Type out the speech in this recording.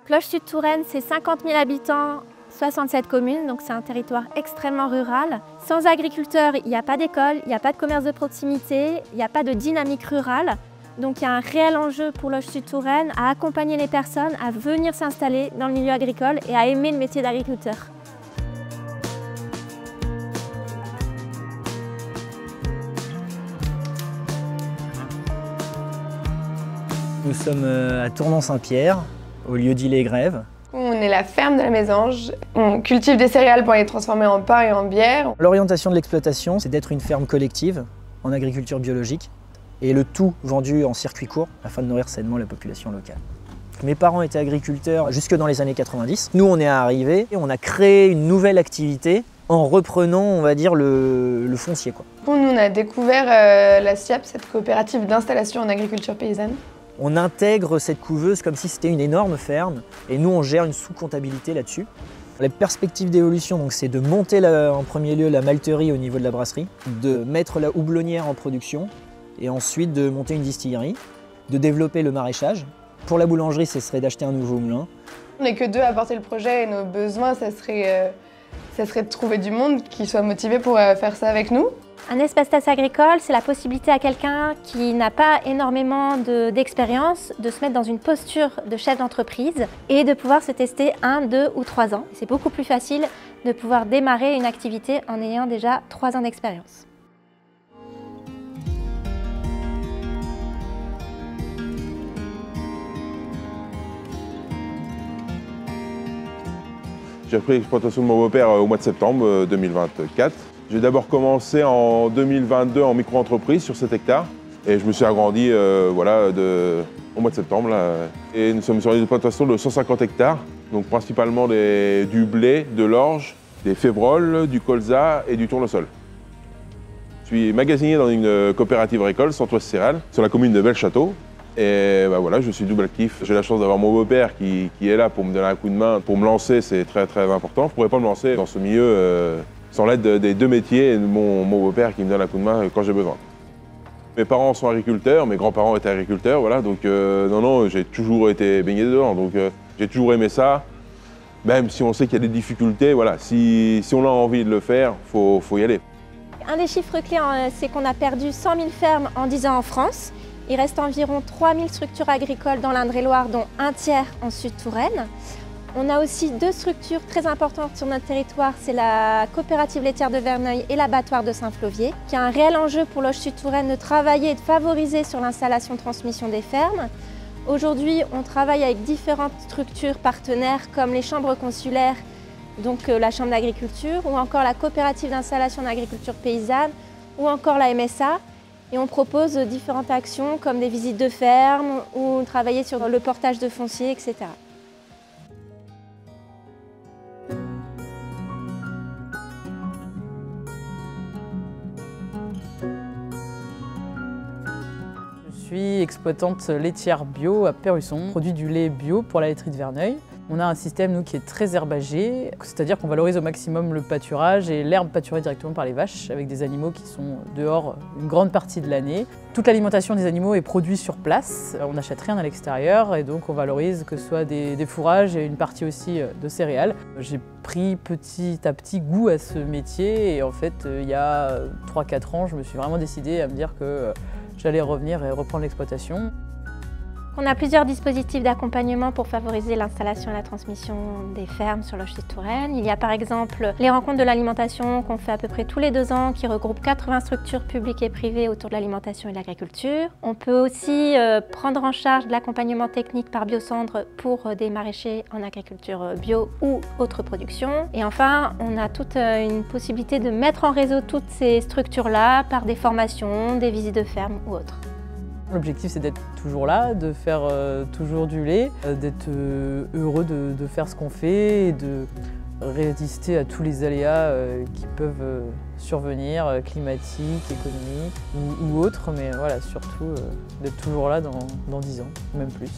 Cloche-Sud-Touraine, c'est 50 000 habitants, 67 communes, donc c'est un territoire extrêmement rural. Sans agriculteurs, il n'y a pas d'école, il n'y a pas de commerce de proximité, il n'y a pas de dynamique rurale. Donc il y a un réel enjeu pour Loche-Sud-Touraine à accompagner les personnes à venir s'installer dans le milieu agricole et à aimer le métier d'agriculteur. Nous sommes à Tournon-Saint-Pierre, au lieu-dit Les Grèves. On est la ferme de la Mésange. On cultive des céréales pour les transformer en pain et en bière. L'orientation de l'exploitation, c'est d'être une ferme collective en agriculture biologique et le tout vendu en circuit court afin de nourrir sainement la population locale. Mes parents étaient agriculteurs jusque dans les années 90. Nous, on est arrivés et on a créé une nouvelle activité en reprenant, on va dire, le foncier, quoi. Nous, on a découvert la SIAP, cette coopérative d'installation en agriculture paysanne. On intègre cette couveuse comme si c'était une énorme ferme et nous on gère une sous-comptabilité là-dessus. La perspective d'évolution, c'est de monter en premier lieu la malterie au niveau de la brasserie, de mettre la houblonnière en production et ensuite de monter une distillerie, de développer le maraîchage. Pour la boulangerie, ce serait d'acheter un nouveau moulin. On n'est que deux à porter le projet et nos besoins, ça serait de trouver du monde qui soit motivé pour faire ça avec nous. Un espace-test agricole, c'est la possibilité à quelqu'un qui n'a pas énormément d'expérience de se mettre dans une posture de chef d'entreprise et de pouvoir se tester 1, 2 ou 3 ans. C'est beaucoup plus facile de pouvoir démarrer une activité en ayant déjà 3 ans d'expérience. J'ai repris l'exploitation de mon beau-père au mois de septembre 2024. J'ai d'abord commencé en 2022 en micro-entreprise sur 7 hectares et je me suis agrandi au mois de septembre. Là. Et nous sommes sur une exploitation de 150 hectares, donc principalement du blé, de l'orge, des févroles, du colza et du tournesol. Je suis magasinier dans une coopérative agricole, Centre-Ouest Céréales, sur la commune de Belle-Château. Et voilà, je suis double actif. J'ai la chance d'avoir mon beau-père qui est là pour me donner un coup de main. Pour me lancer, c'est très très important. Je ne pourrais pas me lancer dans ce milieu sans l'aide des deux métiers et de mon beau-père qui me donne un coup de main quand j'ai besoin. Mes parents sont agriculteurs, mes grands-parents étaient agriculteurs, voilà, donc non, j'ai toujours été baigné dedans, donc j'ai toujours aimé ça. Même si on sait qu'il y a des difficultés, voilà, si on a envie de le faire, faut y aller. Un des chiffres clés, c'est qu'on a perdu 100 000 fermes en 10 ans en France. Il reste environ 3 000 structures agricoles dans l'Indre-et-Loire, dont un tiers en Sud-Touraine. On a aussi 2 structures très importantes sur notre territoire, c'est la coopérative laitière de Verneuil et l'abattoir de Saint-Flovier, qui a un réel enjeu pour Loche-Sud-Touraine de travailler et de favoriser sur l'installation-transmission des fermes. Aujourd'hui, on travaille avec différentes structures partenaires comme les chambres consulaires, donc la chambre d'agriculture, ou encore la coopérative d'installation d'agriculture paysanne, ou encore la MSA. Et on propose différentes actions comme des visites de ferme ou travailler sur le portage de foncier, etc. Je suis exploitante laitière bio à Perrusson. On produit du lait bio pour la laiterie de Verneuil. On a un système, nous, qui est très herbagé, c'est-à-dire qu'on valorise au maximum le pâturage et l'herbe pâturée directement par les vaches, avec des animaux qui sont dehors une grande partie de l'année. Toute l'alimentation des animaux est produite sur place, on n'achète rien à l'extérieur et donc on valorise que ce soit des fourrages et une partie aussi de céréales. J'ai pris petit à petit goût à ce métier et en fait, il y a 3-4 ans, je me suis vraiment décidée à me dire que j'allais revenir et reprendre l'exploitation. On a plusieurs dispositifs d'accompagnement pour favoriser l'installation et la transmission des fermes sur Loche-Sud-Touraine. Il y a par exemple les rencontres de l'alimentation qu'on fait à peu près tous les 2 ans, qui regroupent 80 structures publiques et privées autour de l'alimentation et de l'agriculture. On peut aussi prendre en charge de l'accompagnement technique par Biocendre pour des maraîchers en agriculture bio ou autre production. Et enfin, on a toute une possibilité de mettre en réseau toutes ces structures-là par des formations, des visites de ferme ou autres. L'objectif, c'est d'être toujours là, de faire toujours du lait, d'être heureux de faire ce qu'on fait et de résister à tous les aléas qui peuvent survenir, climatiques, économiques ou autres, mais voilà, surtout d'être toujours là dans 10 ans, même plus.